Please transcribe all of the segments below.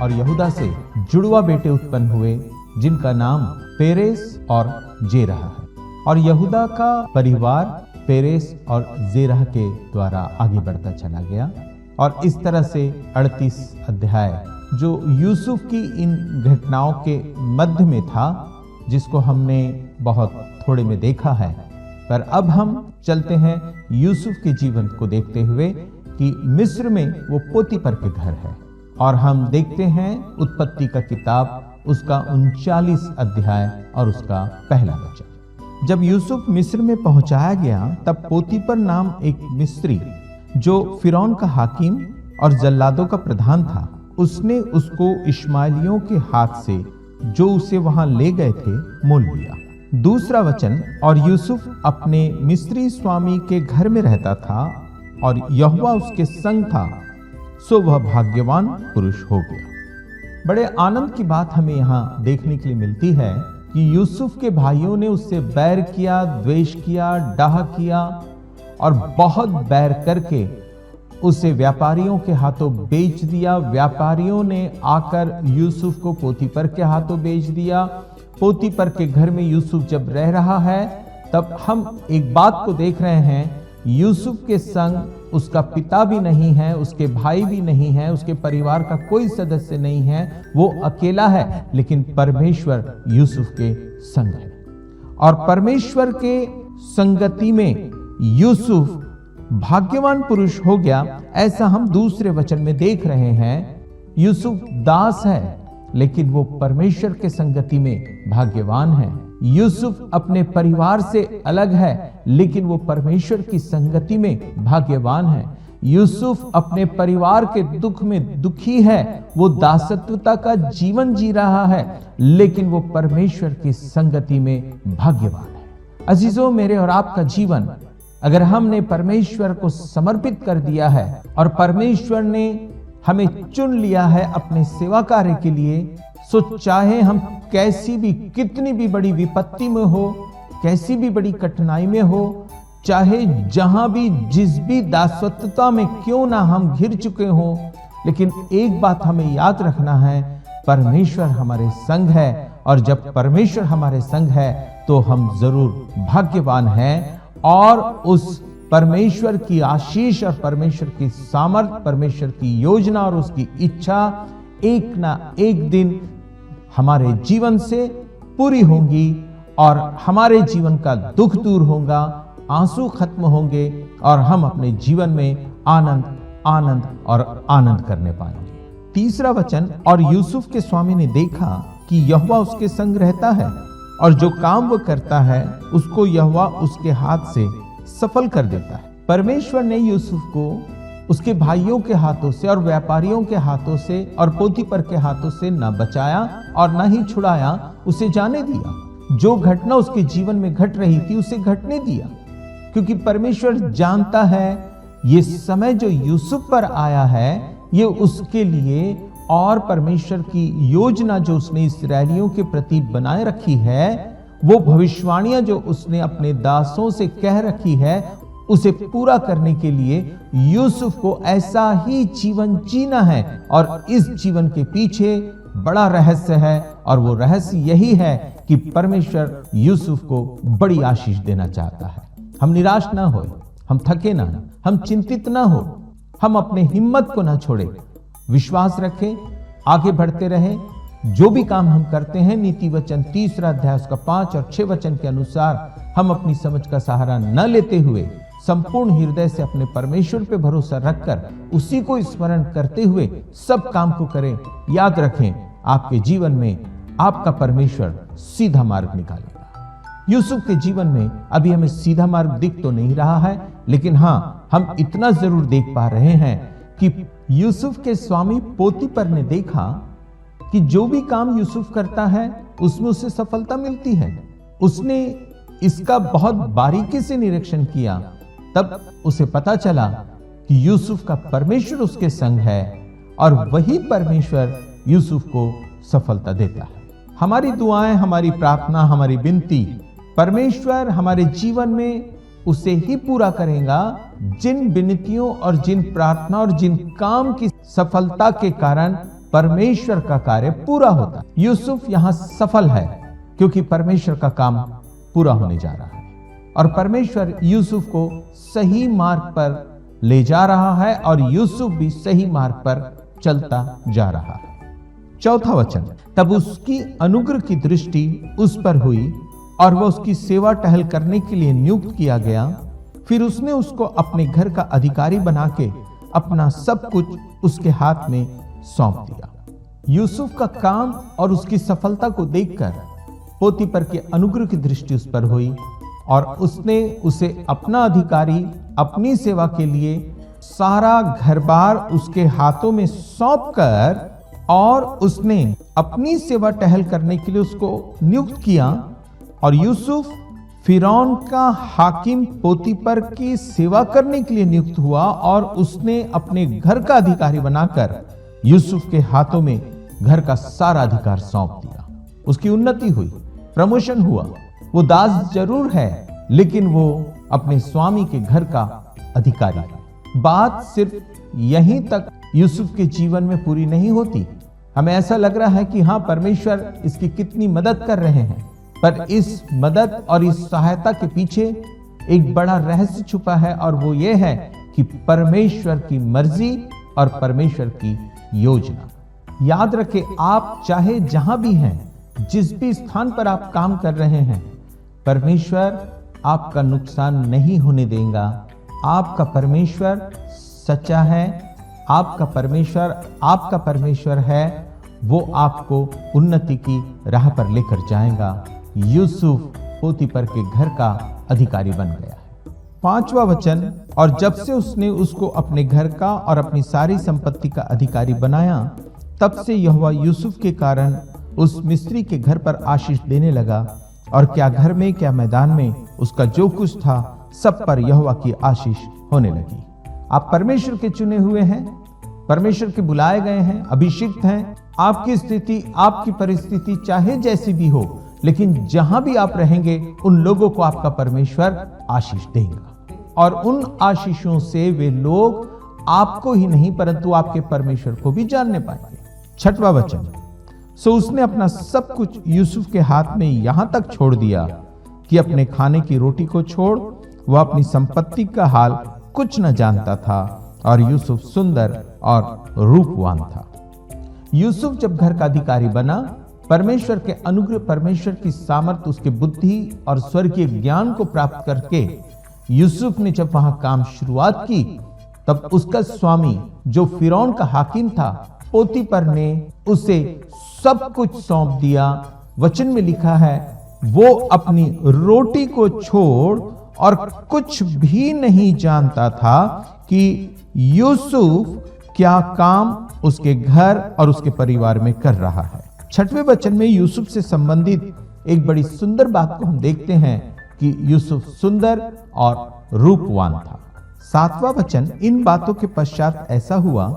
और यहूदा से जुड़वा बेटे उत्पन्न हुए जिनका नाम पेरेस और जेरह है। और यहूदा का परिवार पेरेस और जेरह के द्वारा आगे बढ़ता चला गया। और इस तरह से 38 अध्याय जो यूसुफ की इन घटनाओं के मध्य में था, जिसको हमने बहुत थोड़े में देखा है। पर अब हम चलते हैं यूसुफ के जीवन को देखते हुए कि मिस्र में वो पोतीपर के घर है। और हम देखते हैं उत्पत्ति का किताब उसका 39 अध्याय और उसका पहला वचन। जब यूसुफ मिस्र में पहुंचाया गया तब पोतीपर नाम एक मिस्री जो फिरौन का हाकिम और जल्लादों का प्रधान था, उसने उसको इश्माएलियों के हाथ से जो उसे वहां ले गए थे मोल लिया। दूसरा वचन, और यूसुफ अपने मिस्री स्वामी के घर में रहता था और यहोवा उसके संग था, सो वह भाग्यवान पुरुष हो गया। बड़े आनंद की बात हमें यहाँ देखने के लिए मिलती है कि यूसुफ के भाइयों ने उससे बैर किया, द्वेष किया, डाह किया और बहुत बैर करके उसे व्यापारियों के हाथों बेच दिया। व्यापारियों ने आकर यूसुफ को पोतीपर के हाथों बेच दिया। पोतीपर के घर में यूसुफ जब रह रहा है तब हम एक बात को देख रहे हैं, यूसुफ के संग उसका पिता भी नहीं है, उसके भाई भी नहीं है, उसके परिवार का कोई सदस्य नहीं है, वो अकेला है। लेकिन परमेश्वर यूसुफ के संग है और परमेश्वर के संगति में यूसुफ भाग्यवान पुरुष हो गया। ऐसा हम दूसरे वचन में देख रहे हैं। यूसुफ दास है लेकिन वो परमेश्वर के संगति में भाग्यवान है। यूसुफ अपने परिवार से अलग है लेकिन वो परमेश्वर की संगति में भाग्यवान है। यूसुफ अपने परिवार के दुख में दुखी है, वो दासत्वता का जीवन जी रहा है लेकिन वो परमेश्वर की संगति में भाग्यवान है। अजीजों, मेरे और आपका जीवन अगर हमने परमेश्वर को समर्पित कर दिया है और परमेश्वर ने हमें चुन लिया है अपने सेवा कार्य के लिए, सो चाहे हम कैसी भी कितनी भी बड़ी विपत्ति में हो, कैसी भी बड़ी कठिनाई में हो, चाहे जहां भी जिस भी दासत्वता में क्यों ना हम घिर चुके हों, लेकिन एक बात हमें याद रखना है, परमेश्वर हमारे संग है। और जब परमेश्वर हमारे संग है तो हम जरूर भाग्यवान हैं। और उस परमेश्वर की आशीष और परमेश्वर की सामर्थ, परमेश्वर की योजना और उसकी इच्छा एक ना एक दिन हमारे जीवन से पूरी होंगी और हमारे जीवन का दुख दूर होगा, आंसू खत्म होंगे और हम अपने जीवन में आनंद आनंद और आनंद करने पाएंगे। तीसरा वचन, और यूसुफ के स्वामी ने देखा कि यहोवा उसके संग रहता है और जो काम वो करता है उसको यहोवा उसके हाथ से सफल कर देता है। परमेश्वर ने यूसुफ को उसके भाइयों के हाथों से और व्यापारियों के हाथों से और पोतीपर के हाथों से न बचाया और न ही छुड़ाया, उसे जाने दिया। जो घटना उसके जीवन में घट रही थी उसे घटने दिया, क्योंकि परमेश्वर जानता है ये समय जो यूसुफ पर आया है ये उसके लिए, और परमेश्वर की योजना जो उसने इस्राएलियों के प्रति बनाए रखी है, वो भविष्यवाणियां जो उसने अपने दासों से कह रखी है, उसे पूरा करने के लिए यूसुफ को ऐसा ही जीवन जीना है। और इस जीवन के पीछे बड़ा रहस्य है और वो रहस्य यही है कि परमेश्वर यूसुफ को बड़ी आशीष देना चाहता है। हम निराश ना हो, हम थके ना, हम चिंतित ना हो, हम अपने हिम्मत को ना छोड़े, विश्वास रखें, आगे बढ़ते रहें। जो भी काम हम करते हैं, नीति वचन 3 अध्याय उसका 5 और 6 वचन के अनुसार हम अपनी समझ का सहारा न लेते हुए संपूर्ण हृदय से अपने परमेश्वर पे भरोसा रखकर उसी को स्मरण करते हुए सब काम को करें। याद रखें, आपके जीवन में आपका परमेश्वर सीधा मार्ग निकालेगा। यूसुफ के जीवन में अभी हमें सीधा मार्ग दिख तो नहीं रहा है, लेकिन हाँ, हम इतना जरूर देख पा रहे हैं कि यूसुफ के स्वामी पोतीपर ने देखा कि जो भी काम यूसुफ करता है उसमें उसे सफलता मिलती है। उसने इसका बहुत बारीकी से निरीक्षण किया, तब उसे पता चला कि यूसुफ का परमेश्वर उसके संग है और वही परमेश्वर यूसुफ को सफलता देता है। हमारी दुआएं, हमारी प्रार्थना, हमारी विनती परमेश्वर हमारे जीवन में उसे ही पूरा करेगा जिन विनतियों और जिन प्रार्थना और जिन काम की सफलता के कारण परमेश्वर का कार्य पूरा होता है। यूसुफ यहां सफल है क्योंकि परमेश्वर का काम पूरा होने जा रहा है और परमेश्वर यूसुफ को सही मार्ग पर ले जा रहा है और यूसुफ भी सही मार्ग पर चलता जा रहा है। चौथा वचन, तब उसकी अनुग्रह की दृष्टि उस पर हुई और वह उसकी सेवा टहल करने के लिए नियुक्त किया गया। फिर उसने उसको अपने घर का अधिकारी बना के अपना सब कुछ उसके हाथ में सौंप दिया। यूसुफ का काम और उसकी सफलता को देखकर पोतीफर के अनुग्रह की दृष्टि उस पर हुई और उसने उसे अपना अधिकारी, अपनी सेवा के लिए सारा घर-बार उसके हाथों में सौंपकर और उसने अपनी सेवा टहल करने के लिए उसको नियुक्त किया। और यूसुफ फिरौन का हाकिम पोतीफर की सेवा करने के लिए नियुक्त हुआ और उसने अपने घर का अधिकारी बनाकर यूसुफ के हाथों में घर का सारा अधिकार सौंप दिया। उसकी उन्नति हुई, प्रमोशन हुआ। वो दास जरूर है लेकिन वो अपने स्वामी के घर का अधिकारी है। बात सिर्फ यहीं तक यूसुफ के जीवन में पूरी नहीं होती। हमें ऐसा लग रहा है कि हाँ, परमेश्वर इसकी कितनी मदद कर रहे हैं, पर इस मदद और इस सहायता के पीछे एक बड़ा रहस्य छुपा है और वो ये है कि परमेश्वर की मर्जी और परमेश्वर की योजना। याद रखें, आप चाहे जहां भी हैं, जिस भी स्थान पर आप काम कर रहे हैं, परमेश्वर आपका नुकसान नहीं होने देगा। आपका परमेश्वर सच्चा है, आपका परमेश्वर है, वो आपको उन्नति की राह पर लेकर जाएगा। यूसुफ पोतीफर के घर का अधिकारी बन गया है। पांचवा वचन, और जब से उसने उसको अपने घर का और अपनी सारी संपत्ति का अधिकारी बनाया, तब से यहोवा यूसुफ के कारण उस मिस्री के घर पर आशीष देने लगा और क्या घर में क्या मैदान में उसका जो कुछ था सब पर यहोवा की आशीष होने लगी। आप परमेश्वर के चुने हुए हैं, परमेश्वर के बुलाए गए हैं, अभिषिक्त हैं। आपकी स्थिति, आपकी परिस्थिति चाहे जैसी भी हो, लेकिन जहां भी आप रहेंगे उन लोगों को आपका परमेश्वर आशीष देगा और उन आशीषों से वे लोग आपको ही नहीं परंतु आपके परमेश्वर को भी जानने पाएंगे। छठवां वचन, सो उसने अपना सब कुछ यूसुफ के हाथ में यहां तक छोड़ दिया कि अपने खाने की रोटी को छोड़ वह अपनी संपत्ति का हाल कुछ न जानता था और यूसुफ सुंदर और रूपवान था। यूसुफ जब घर का अधिकारी बना, परमेश्वर के अनुग्रह, परमेश्वर की सामर्थ, उसके बुद्धि और स्वर्गीय ज्ञान को प्राप्त करके यूसुफ ने जब वहां काम शुरुआत की, तब उसका स्वामी जो फिरौन का हाकिम था, पोतीफर ने उसे सब कुछ सौंप दिया। वचन में लिखा है, वो अपनी रोटी को छोड़ और कुछ भी नहीं जानता था कि यूसुफ क्या काम उसके घर और उसके परिवार में कर रहा है। छठवें वचन में यूसुफ से संबंधित एक बड़ी सुंदर बात को हम देखते हैं कि यूसुफ सुंदर और रूपवान था। सातवां वचन, इन बातों के पश्चात ऐसा हुआ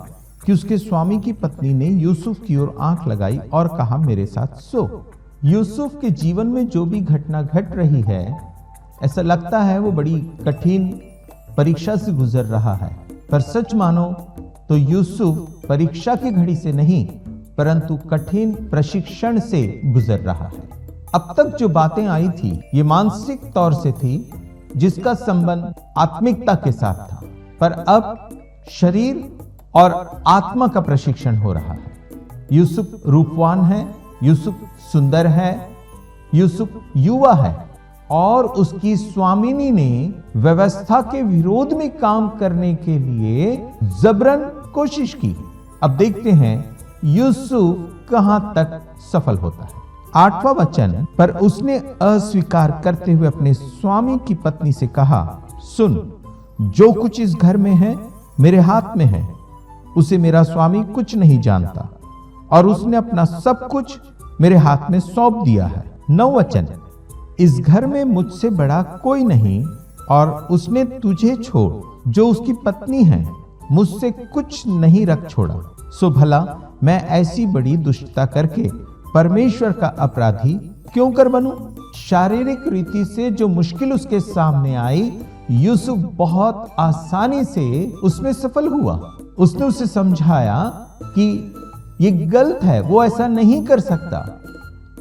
कि उसके स्वामी की पत्नी ने यूसुफ की ओर आंख लगाई और कहा, मेरे साथ सो। यूसुफ के जीवन में जो भी घटना घट रही है, ऐसा लगता है वो बड़ी कठिन परीक्षा से गुजर रहा है, पर सच मानो तो यूसुफ परीक्षा की घड़ी से नहीं परंतु कठिन प्रशिक्षण से गुजर रहा है। अब तक जो बातें आई थी ये मानसिक तौर से थी, जिसका संबंध आत्मिकता के साथ था, पर अब शरीर और आत्मा का प्रशिक्षण हो रहा है। यूसुफ रूपवान है, यूसुफ सुंदर है, यूसुफ युवा है और उसकी स्वामिनी ने व्यवस्था के विरोध में काम करने के लिए जबरन कोशिश की। अब देखते हैं यूसुफ कहां तक सफल होता है। आठवां वचन, पर उसने अस्वीकार करते हुए अपने स्वामी की पत्नी से कहा, सुन, जो कुछ इस घर में है मेरे हाथ में है, उसे मेरा स्वामी कुछ नहीं जानता और उसने अपना सब कुछ मेरे हाथ में सौंप दिया है। 9 वचन, इस घर में मुझसे बड़ा कोई नहीं और उसने तुझे छोड़ जो उसकी पत्नी है मुझसे कुछ नहीं रख छोड़ा, सो भला मैं ऐसी बड़ी दुष्टता करके परमेश्वर का अपराधी क्यों कर बनूं? शारीरिक रीति से जो मुश्किल उसके सामने आई, यूसुफ बहुत आसानी से उसमें सफल हुआ। उसने उसे समझाया कि ये गलत है, वो ऐसा नहीं कर सकता।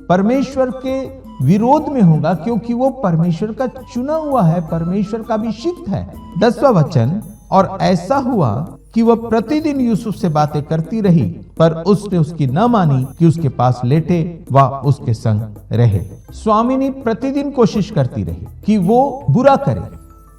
परमेश्वर के विरोध में होगा क्योंकि वो परमेश्वर का चुना हुआ है, परमेश्वर का अभिषिक्त है। 10वां वचन, और ऐसा हुआ कि वह प्रतिदिन यूसुफ से बातें करती रही, पर उसने उसकी न मानी कि उसके पास लेटे व उसके संग रहे। स्वामिनी प्रतिदिन कोशिश करती रही कि वो बुरा करे।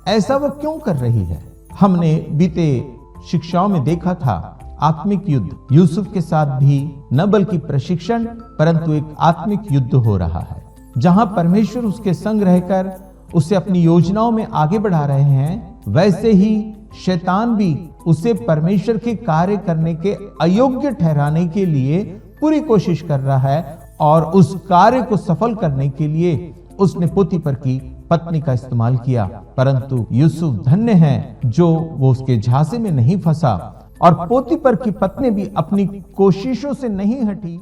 ऐसा वो क्यों कर रही है? हमने बीते शिक्षाओं में देखा था, आत्मिक युद्ध यूसुफ के साथ भी न बल्कि प्रशिक्षण परंतु एक आत्मिक युद्ध हो रहा है, जहां परमेश्वर उसके संग रहकर उसे अपनी योजनाओं में आगे बढ़ा रहे हैं, वैसे ही शैतान भी उसे परमेश्वर के कार्य करने के अयोग्य ठहराने के लिए पूरी कोशिश कर रहा है, और उस कार्य को सफल करने के लिए उसने पोतीफर की पत्नी का इस्तेमाल किया। परंतु यूसुफ धन्य है जो वो उसके झांसे में नहीं फंसा, और पोतीफर की पत्नी भी अपनी कोशिशों से नहीं हटी।